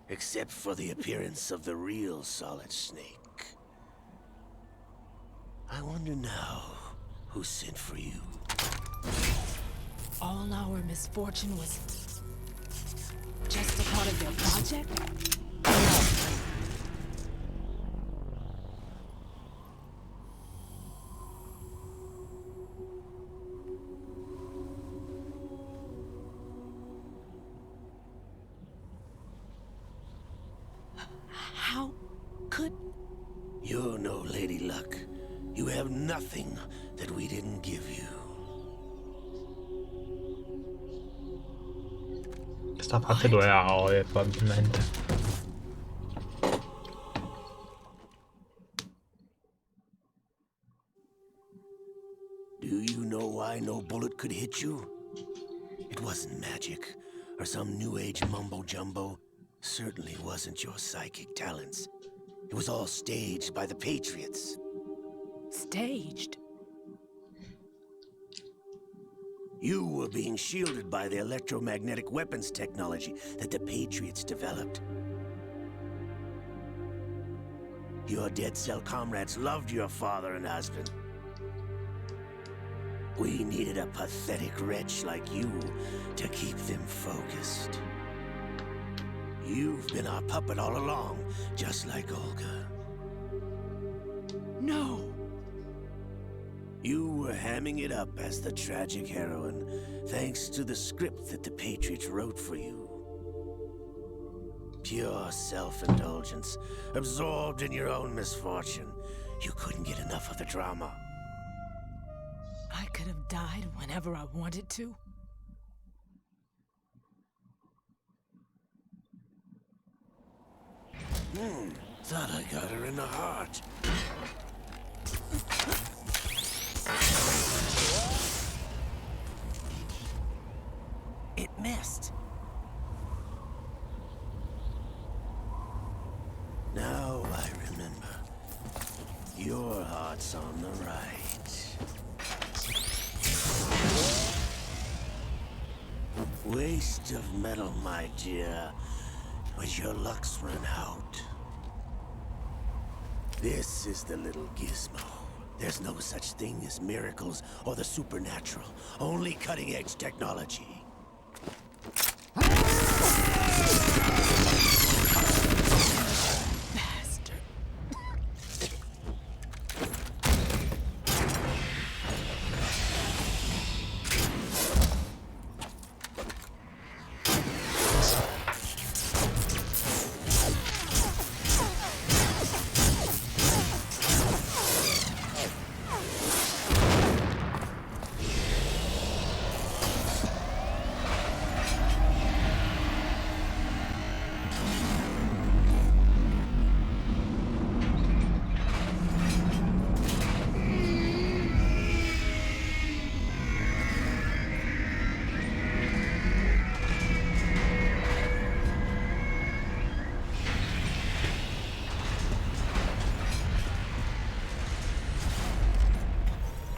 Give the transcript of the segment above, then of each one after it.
except for the appearance of the real Solid Snake. I wonder now who sent for you. All our misfortune was just a part of their project? How could... You're no Lady Luck. You have nothing that we didn't give you. Questa parte doveva ore probabilmente. Do you know why no bullet could hit you? It wasn't magic, or some new age mumbo-jumbo. Certainly wasn't your psychic talents. It was all staged by the Patriots. Staged? You were being shielded by the electromagnetic weapons technology that the Patriots developed. Your dead cell comrades loved your father and husband. We needed a pathetic wretch like you to keep them focused. You've been our puppet all along, just like Olga. No. You were hamming it up as the tragic heroine, thanks to the script that the Patriots wrote for you. Pure self-indulgence, absorbed in your own misfortune. You couldn't get enough of the drama. I could have died whenever I wanted to. Thought I got her in the heart. It missed. Now I remember. Your heart's on the right. Waste of metal, my dear. But your luck's run out. This is the little gizmo. There's no such thing as miracles or the supernatural. Only cutting-edge technology. Bastard.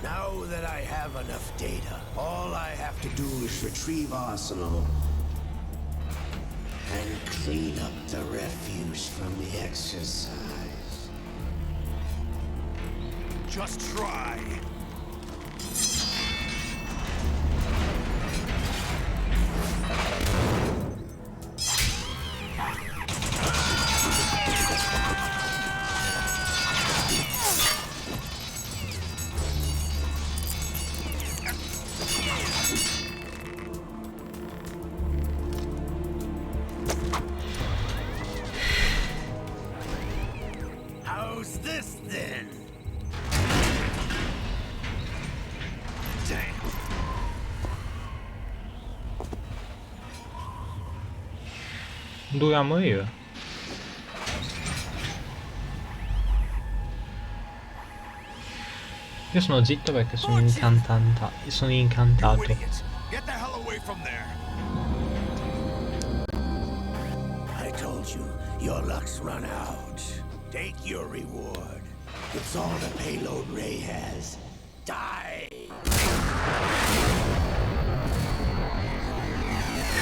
Now that I have enough data, all I have to do is retrieve Arsenal and clean up the refuse from the exercise. Just try. How's this then? Damn. Doveva morire. Io sono zitto perché sono sono incantato. Get the hell away from there. I told you, your luck's run out. Take your reward. It's all the payload Ray has. Die!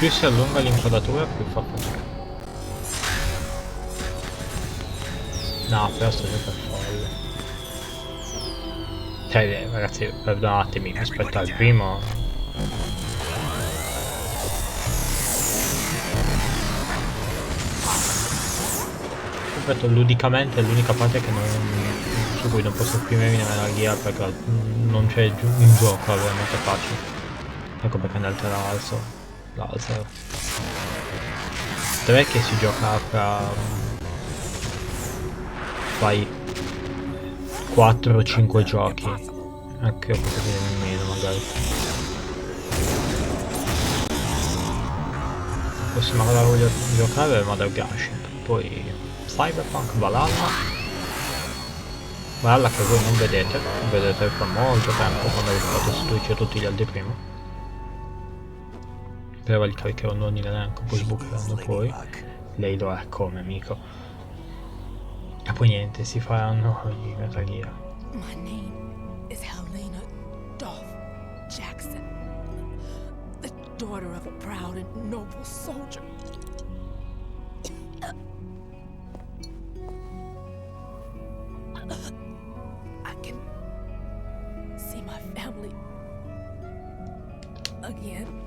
Più si allunga l'inquadratura più fa fatica. No, però sto giocando folle. Cioè, ragazzi, perdonatemi, rispetto al primo... Ripeto, ludicamente è l'unica parte che non, su cui non posso esprimermi nella guia perché non c'è un gioco veramente facile. Ecco perché nel l'alzo. 3 che si gioca fra fai 4 o 5 giochi, anche un po' meno magari. La prossima cosa che voglio giocare è Mother Gunship, poi Cyberpunk, Valhalla che voi non vedete fra molto tempo quando vi fate su Twitch e tutti gli altri prima. Però li caricherò non in elenco, poi sbucheranno poi. Lei lo è come amico. E poi niente, si faranno i Metal Gear. My name is Helena Dolph Jackson, the daughter of a proud and noble soldier. I can see my family again.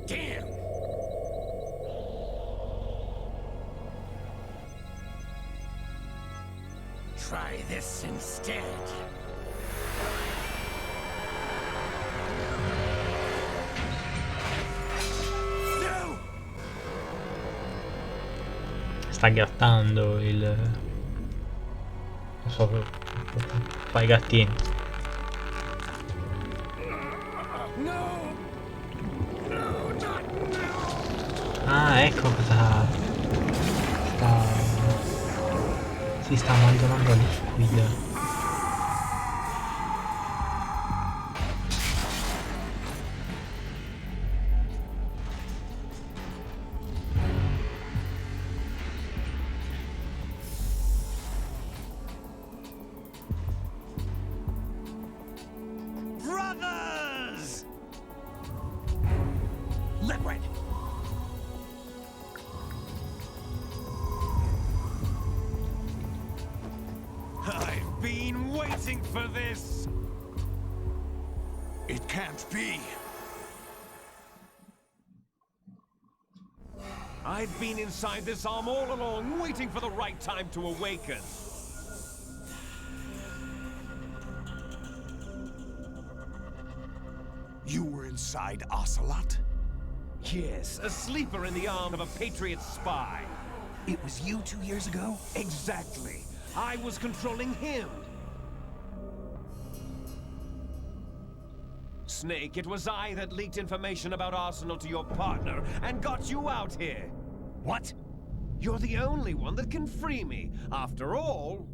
Damn! Try this instead. No! Sta grattando il... non so, fa i gattini. Ah, ecco cosa si sta abbandonando liquido. Brothers! Liquid! I've been waiting for this! It can't be! I've been inside this arm all along, waiting for the right time to awaken. You were inside Ocelot? Yes, a sleeper in the arm of a Patriot spy. It was you 2 years ago? Exactly. I was controlling him. Snake, it was I that leaked information about Arsenal to your partner and got you out here. What? You're the only one that can free me. After all...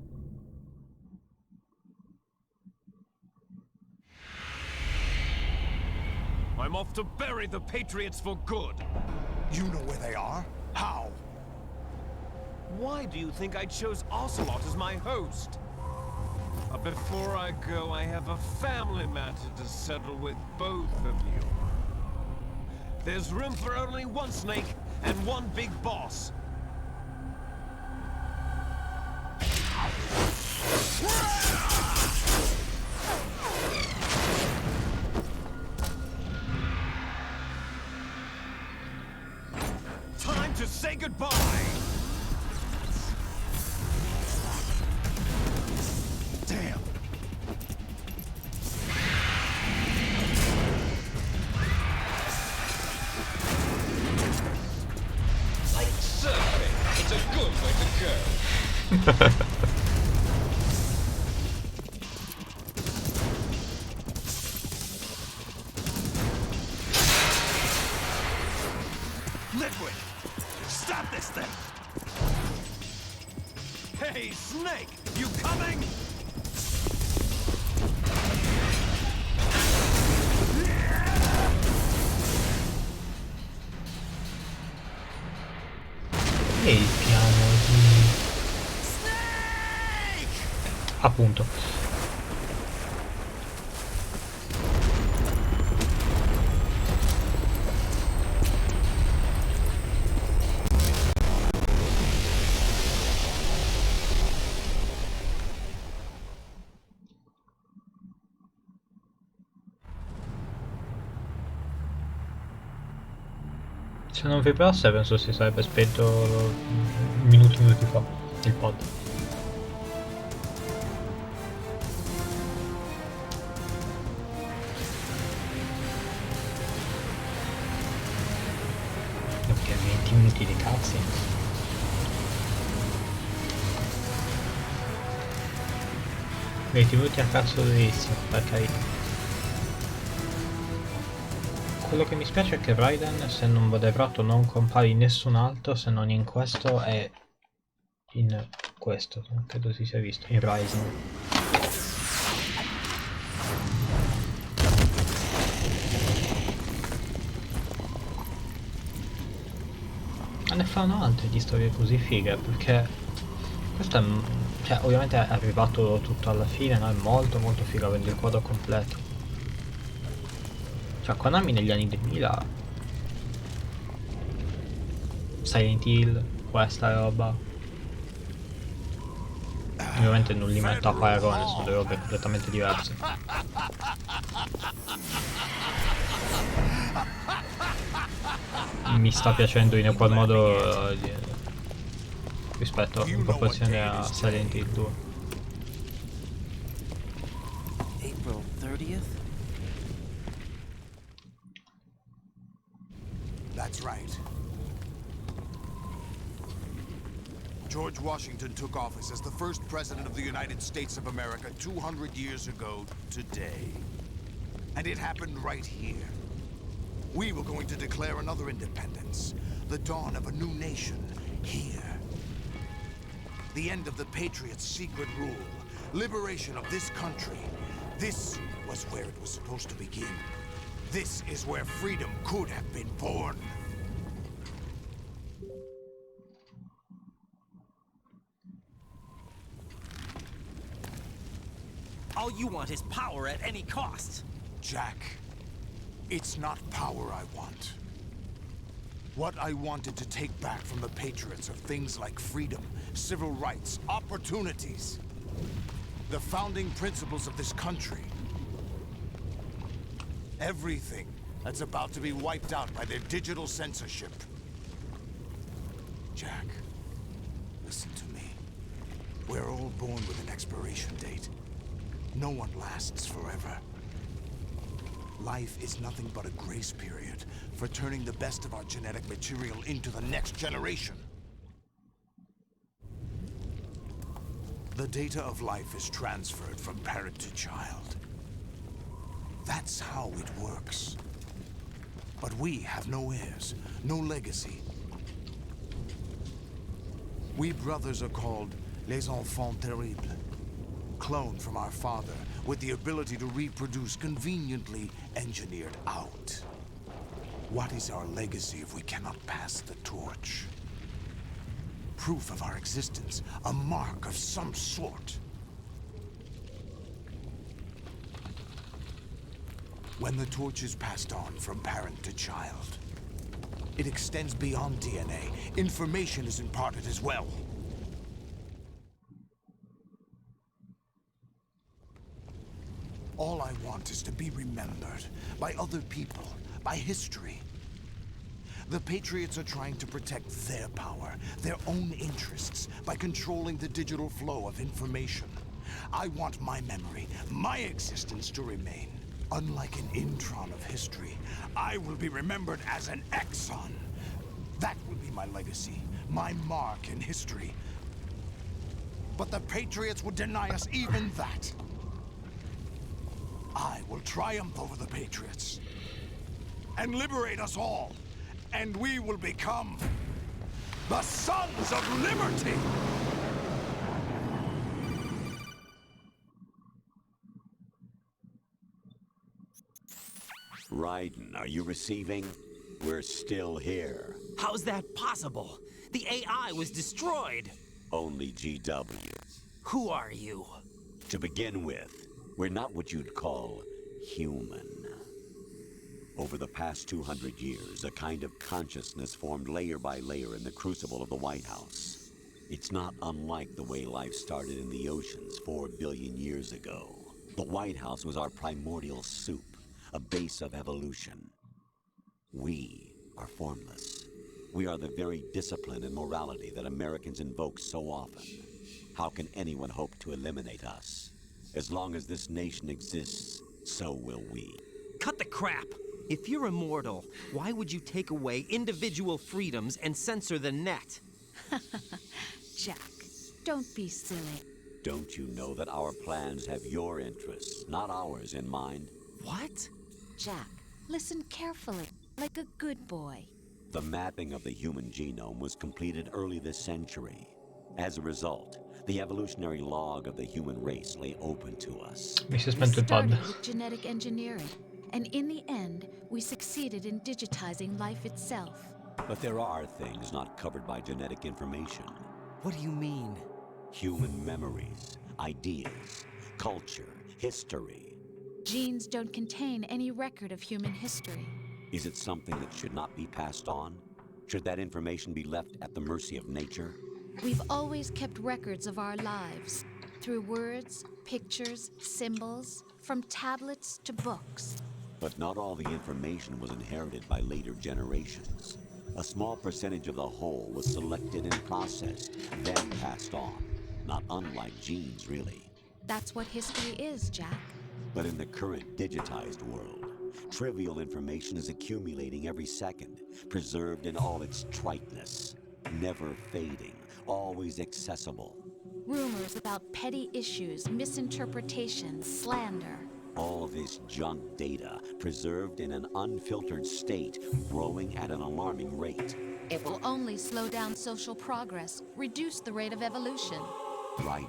I'm off to bury the Patriots for good. You know where they are? How? Why do you think I chose Ocelot as my host? But before I go, I have a family matter to settle with both of you. There's room for only one Snake and one big boss. Time to say goodbye! Damn. Like surfing, it's a good way to go. Liquid! Stop this thing! Hey, Snake! You coming? E il piano di... appunto. Se non vibrasse penso si sarebbe spento minuti fa il pod. Ok, 20 minuti di cazzi. Minuti a cazzo durissimo, per carità. Quello che mi spiace è che Raiden, se non vado errato, non compare in nessun altro se non in questo e in questo, credo si sia visto, in Rising. Ma ne fanno altre di storie così fighe, perché questo è, cioè, ovviamente è arrivato tutto alla fine, no? È molto figo avendo il quadro completo. Cioè, Konami negli anni 2000, Silent Hill, questa roba, ovviamente non li metto a paragone, sono due robe completamente diverse. Mi sta piacendo in qual modo rispetto in proporzione a Silent Hill 2. April 30th? That's right. George Washington took office as the first president of the United States of America 200 years ago today. And it happened right here. We were going to declare another independence, the dawn of a new nation, here. The end of the Patriots' secret rule, liberation of this country. This was where it was supposed to begin. This is where freedom could have been born. All you want is power at any cost. Jack, it's not power I want. What I wanted to take back from the Patriots are things like freedom, civil rights, opportunities. The founding principles of this country. Everything that's about to be wiped out by their digital censorship. Jack, listen to me. We're all born with an expiration date. No one lasts forever. Life is nothing but a grace period for turning the best of our genetic material into the next generation. The data of life is transferred from parent to child. That's how it works. But we have no heirs, no legacy. We brothers are called les enfants terribles. Cloned from our father, with the ability to reproduce conveniently engineered out. What is our legacy if we cannot pass the torch? Proof of our existence, a mark of some sort. When the torch is passed on from parent to child, it extends beyond DNA. Information is imparted as well. All I want is to be remembered by other people, by history. The Patriots are trying to protect their power, their own interests, by controlling the digital flow of information. I want my memory, my existence to remain. Unlike an intron of history, I will be remembered as an exon. That will be my legacy, my mark in history. But the Patriots would deny us even that. I will triumph over the Patriots and liberate us all, and we will become the Sons of Liberty! Raiden, are you receiving? We're still here. How's that possible? The AI was destroyed. Only GW. Who are you? To begin with, we're not what you'd call human. Over the past 200 years, a kind of consciousness formed layer by layer in the crucible of the White House. It's not unlike the way life started in the oceans 4 billion years ago. The White House was our primordial soup, a base of evolution. We are formless. We are the very discipline and morality that Americans invoke so often. How can anyone hope to eliminate us? As long as this nation exists, so will we. Cut the crap! If you're immortal, why would you take away individual freedoms and censor the net? Jack, don't be silly. Don't you know that our plans have your interests, not ours, in mind? What? Jack, listen carefully, like a good boy. The mapping of the human genome was completed early this century. As a result, the evolutionary log of the human race lay open to us. Mi si è We spento il pad. started with genetic engineering, and in the end, we succeeded in digitizing life itself. But there are things not covered by genetic information. What do you mean? Human memories, ideas, culture, history. Genes don't contain any record of human history. Is it something that should not be passed on? Should that information be left at the mercy of nature? We've always kept records of our lives, through words, pictures, symbols, from tablets to books. But not all the information was inherited by later generations. A small percentage of the whole was selected and processed, then passed on. Not unlike genes, really. That's what history is, Jack. But in the current digitized world, trivial information is accumulating every second, preserved in all its triteness, never fading, always accessible. Rumors about petty issues, misinterpretations, slander. All this junk data, preserved in an unfiltered state, growing at an alarming rate. It will only slow down social progress, reduce the rate of evolution. Right.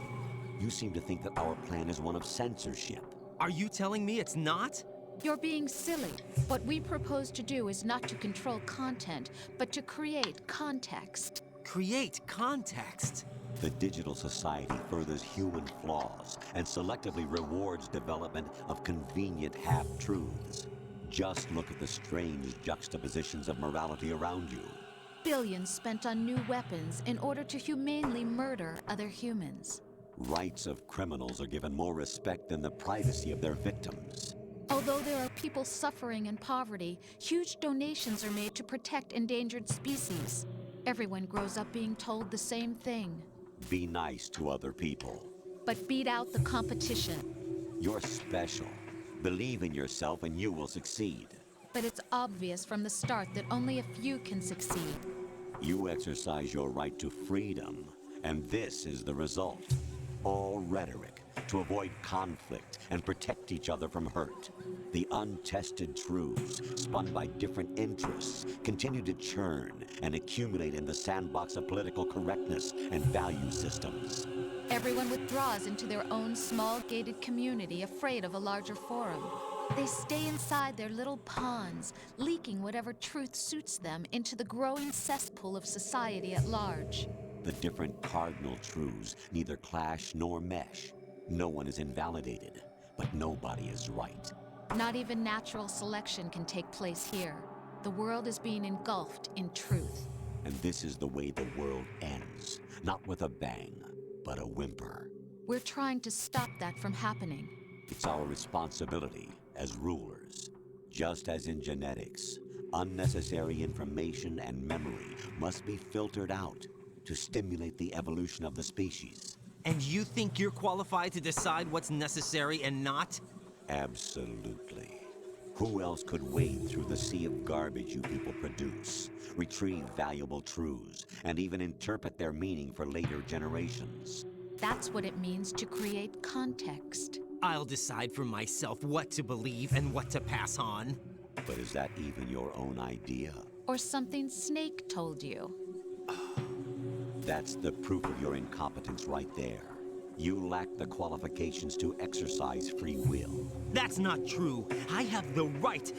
You seem to think that our plan is one of censorship. Are you telling me it's not? You're being silly. What we propose to do is not to control content, but to create context. Create context. The digital society furthers human flaws and selectively rewards development of convenient half-truths. Just look at the strange juxtapositions of morality around you. Billions spent on new weapons in order to humanely murder other humans. Rights of criminals are given more respect than the privacy of their victims. Although there are people suffering in poverty, huge donations are made to protect endangered species. Everyone grows up being told the same thing. Be nice to other people. But beat out the competition. You're special. Believe in yourself and you will succeed. But it's obvious from the start that only a few can succeed. You exercise your right to freedom, and this is the result. All rhetoric to avoid conflict and protect each other from hurt. The untested truths, spun by different interests, continue to churn and accumulate in the sandbox of political correctness and value systems. Everyone withdraws into their own small gated community, afraid of a larger forum. They stay inside their little ponds, leaking whatever truth suits them into the growing cesspool of society at large. The different cardinal truths neither clash nor mesh. No one is invalidated, but nobody is right. Not even natural selection can take place here. The world is being engulfed in truth. And this is the way the world ends. Not with a bang, but a whimper. We're trying to stop that from happening. It's our responsibility as rulers. Just as in genetics, unnecessary information and memory must be filtered out to stimulate the evolution of the species. And you think you're qualified to decide what's necessary and not? Absolutely. Who else could wade through the sea of garbage you people produce, retrieve valuable truths, and even interpret their meaning for later generations? That's what it means to create context. I'll decide for myself what to believe and what to pass on. But is that even your own idea? Or something Snake told you. That's the proof of your incompetence right there. You lack the qualifications to exercise free will. That's not true. I have the right.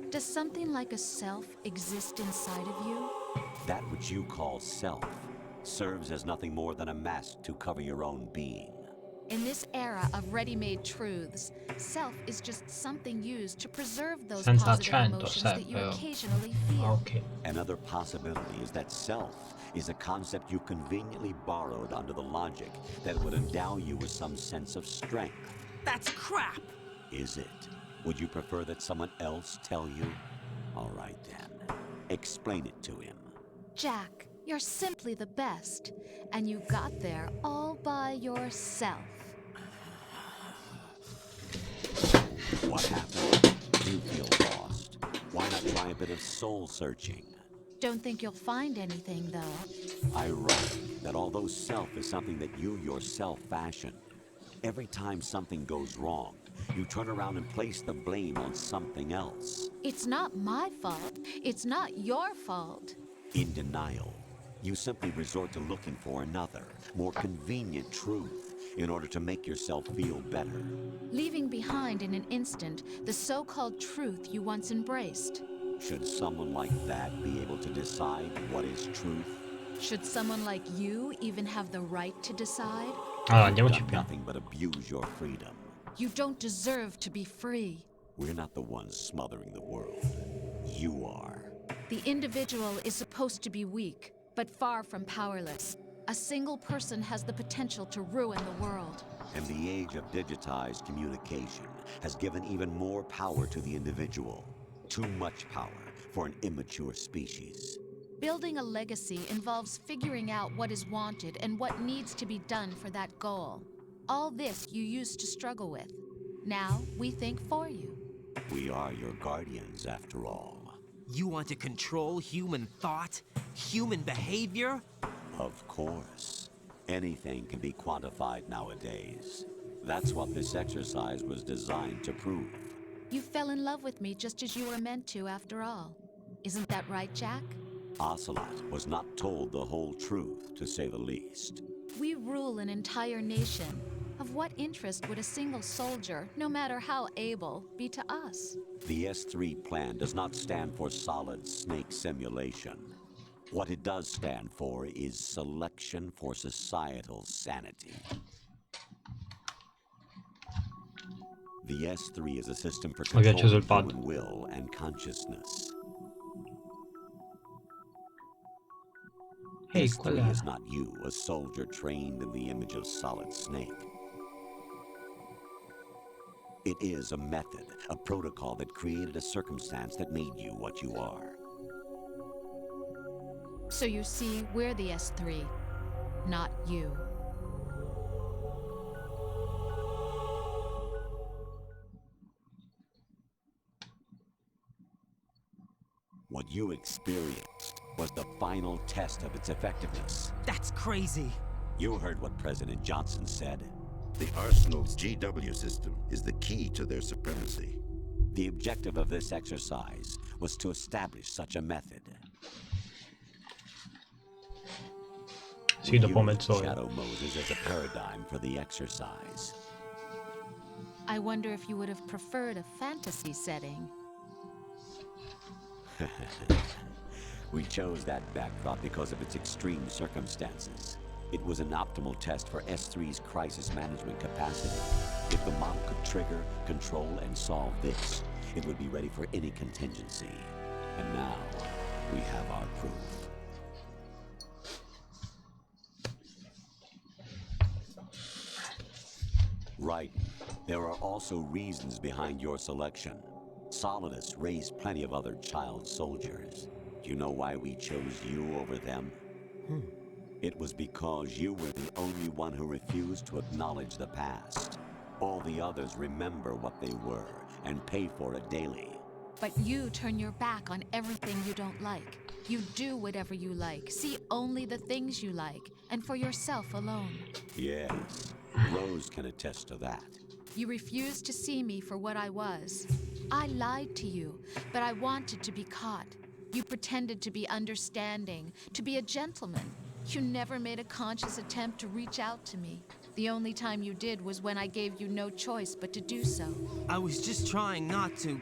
Does something like a self exist inside of you? That which you call self serves as nothing more than a mask to cover your own being. In this era of ready-made truths, self is just something used to preserve those Senza positive accento, emotions that you però. occasionally feel. Ok. Another possibility is that self is a concept you conveniently borrowed under the logic that would endow you with some sense of strength. That's crap! Is it? Would you prefer that someone else tell you? All right then. Explain it to him. Jack, you're simply the best. And you got there all by yourself. What happened? You feel lost. Why not try a bit of soul searching? Don't think you'll find anything, though. Ironic that although self is something that you yourself fashioned, every time something goes wrong, you turn around and place the blame on something else. It's not my fault. It's not your fault. In denial, you simply resort to looking for another, more convenient truth in order to make yourself feel better. Leaving behind in an instant the so-called truth you once embraced. Should someone like that be able to decide what is truth? Should someone like you even have the right to decide? Allora, You've andiamoci done piano. nothing but abuse your freedom. You don't deserve to be free. We're not the ones smothering the world. You are. The individual is supposed to be weak, but far from powerless. A single person has the potential to ruin the world. And the age of digitized communication has given even more power to the individual. Too much power for an immature species. Building a legacy involves figuring out what is wanted and what needs to be done for that goal. All this you used to struggle with. Now we think for you. We are your guardians, after all. You want to control human thought? Human behavior? Of course. Anything can be quantified nowadays. That's what this exercise was designed to prove. You fell in love with me just as you were meant to, after all. Isn't that right, Jack? Ocelot was not told the whole truth, to say the least. We rule an entire nation. Of what interest would a single soldier, no matter how able, be to us? The S3 plan does not stand for solid snake simulation. What it does stand for is selection for societal sanity. The S3 is a system for Ho acceso il controlling pad. human will and consciousness. Ehi, S3 qual è? is not you, a soldier trained in the image of Solid Snake. It is a method, a protocol that created a circumstance that made you what you are. So you see, we're the S3, not you. What you experienced was the final test of its effectiveness. That's crazy. You heard what President Johnson said. The Arsenal's GW system is the key to their supremacy. The objective of this exercise was to establish such a method. Sì, dopo We used mezz'ora. Shadow Moses as a paradigm for the exercise. I wonder if you would have preferred a fantasy setting. We chose that backdrop because of its extreme circumstances. It was an optimal test for S3's crisis management capacity. If the model could trigger, control, and solve this, it would be ready for any contingency. And now, we have our proof. Right. There are also reasons behind your selection. Solidus raised plenty of other child soldiers. Do you know why we chose you over them? It was because you were the only one who refused to acknowledge the past. All the others remember what they were and pay for it daily. But you turn your back on everything you don't like. You do whatever you like, see only the things you like, and for yourself alone. Yes, Rose can attest to that. You refused to see me for what I was. I lied to you, but I wanted to be caught. You pretended to be understanding, to be a gentleman. You never made a conscious attempt to reach out to me. The only time you did was when I gave you no choice but to do so. I was just trying not to.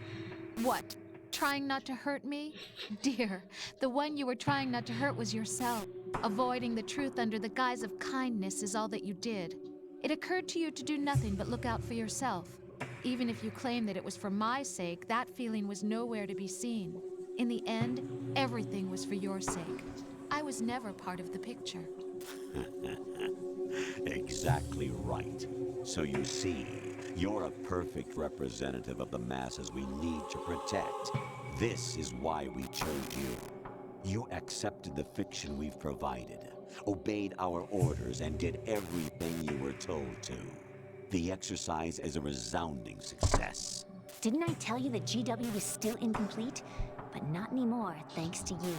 What? Trying not to hurt me? Dear, the one you were trying not to hurt was yourself. Avoiding the truth under the guise of kindness is all that you did. It occurred to you to do nothing but look out for yourself. Even if you claim that it was for my sake, that feeling was nowhere to be seen. In the end, everything was for your sake. I was never part of the picture. Exactly right. So you see, you're a perfect representative of the masses we need to protect. This is why we chose you. You accepted the fiction we've provided, obeyed our orders, and did everything you were told to. The exercise is a resounding success. Didn't I tell you that GW is still incomplete? But not anymore, thanks to you.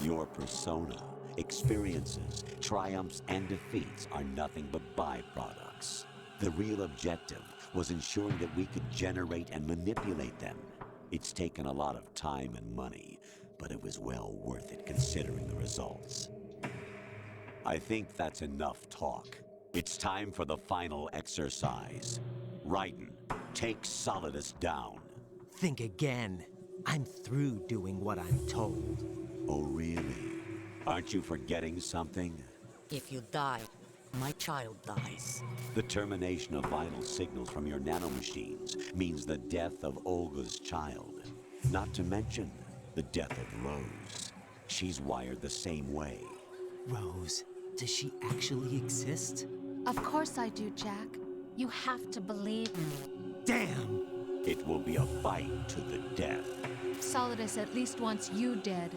Your persona, experiences, triumphs, and defeats are nothing but byproducts. The real objective was ensuring that we could generate and manipulate them. It's taken a lot of time and money, but it was well worth it considering the results. I think that's enough talk. It's time for the final exercise. Raiden, take Solidus down. Think again. I'm through doing what I'm told. Oh, really? Aren't you forgetting something? If you die, my child dies. The termination of vital signals from your nanomachines means the death of Olga's child. Not to mention the death of Rose. She's wired the same way. Rose, does she actually exist? Of course I do, Jack. You have to believe me. Damn! It will be a fight to the death. Solidus at least wants you dead.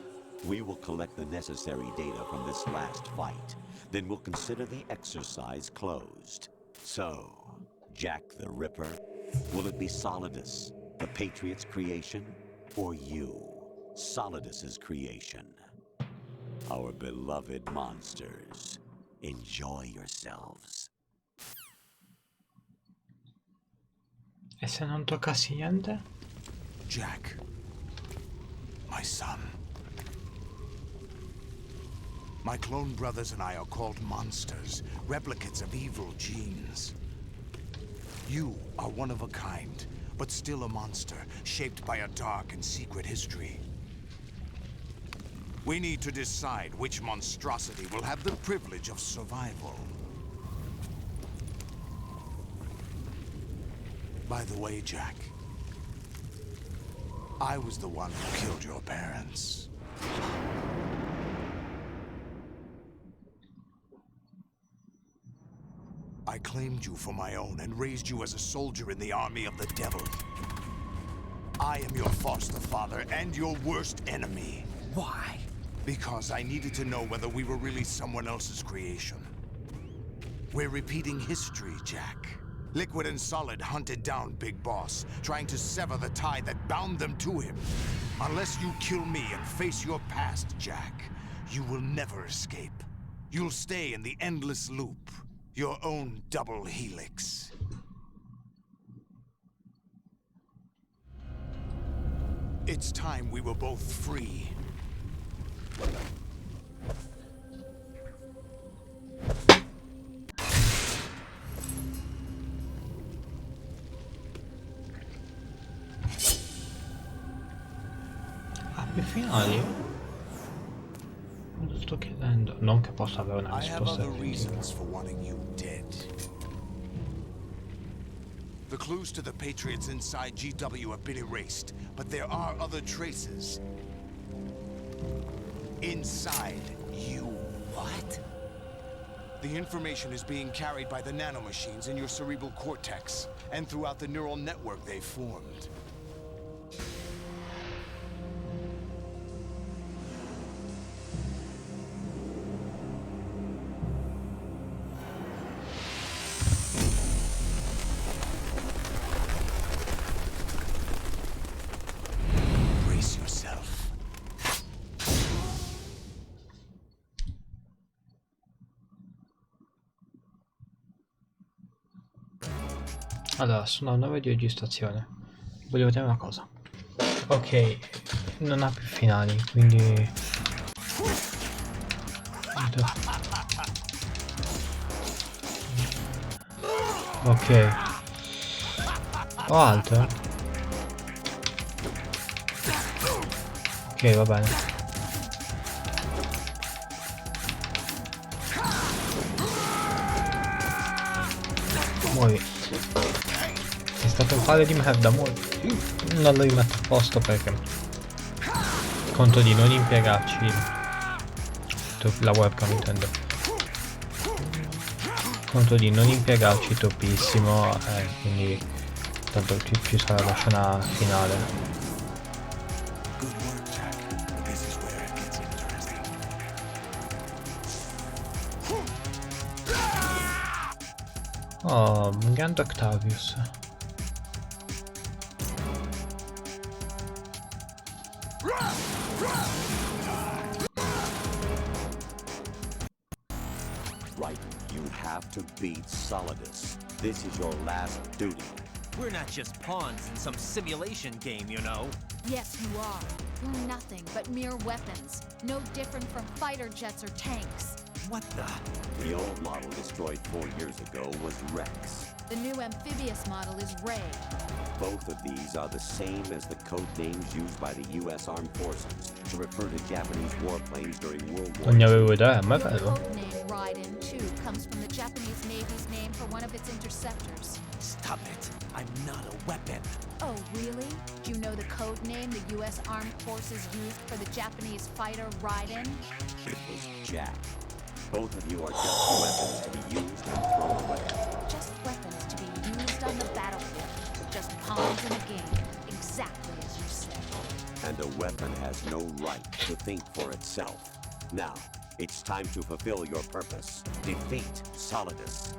We will collect the necessary data from this last fight. Then we'll consider the exercise closed. So, Jack the Ripper, will it be Solidus, the Patriot's creation, or you, Solidus's creation? Our beloved monsters, enjoy yourselves. E se non toccassi niente? Jack, my son. My clone brothers and I are called monsters, replicates of evil genes. You are one of a kind, but still a monster, shaped by a dark and secret history. We need to decide which monstrosity will have the privilege of survival. By the way, Jack, I was the one who killed your parents. I claimed you for my own and raised you as a soldier in the army of the devil. I am your foster father and your worst enemy. Why? Because I needed to know whether we were really someone else's creation. We're repeating history, Jack. Liquid and Solid hunted down Big Boss, trying to sever the tie that bound them to him. Unless you kill me and face your past, Jack, you will never escape. You'll stay in the endless loop, your own double helix. It's time we were both free. Appi finali? Me lo sto chiedendo, non che possa avere una I have risposta other definitiva. reasons for wanting you dead. The clues to the Patriots inside GW have been erased, but there are other traces. Inside you. What? The information is being carried by the nanomachines in your cerebral cortex, and throughout the neural network they formed. Brace yourself. Allora, sono a 9 di registrazione. Voglio vedere una cosa. Ok, non ha più finali, quindi... Ok. Ho altro? Ok, va bene. Muovi. È stato un paio di merda, muovi. Non lo rimetto a posto perché conto di non impiegarci la webcam, intendo. Conto di non impiegarci troppissimo, quindi tanto più sarà la scena finale. Good work, Jack. This is where it gets Oh, grande Octavius. Right, you have to beat Solidus. This is your last duty. We're not just pawns in some simulation game, you know. Yes, you are. You're nothing but mere weapons. No different from fighter jets or tanks. What the? The old model destroyed 4 years ago was Rex. The new amphibious model is Ray. Both of these are the same as the code names used by the U.S. Armed Forces to refer to Japanese warplanes during World War Non ne II. avevo idea, ma è The vero. code name Raiden, too, comes from the Japanese Navy's name for one of its interceptors. Stop it. I'm not a weapon. Oh, really? Do you know the code name the U.S. Armed Forces used for the Japanese fighter Raiden? It was Jack. Both of you are just weapons to be used and thrown away. Just weapons to be used on the battlefield. Just pawns in a game. Exactly as you said. And a weapon has no right to think for itself. Now, it's time to fulfill your purpose. Defeat Solidus.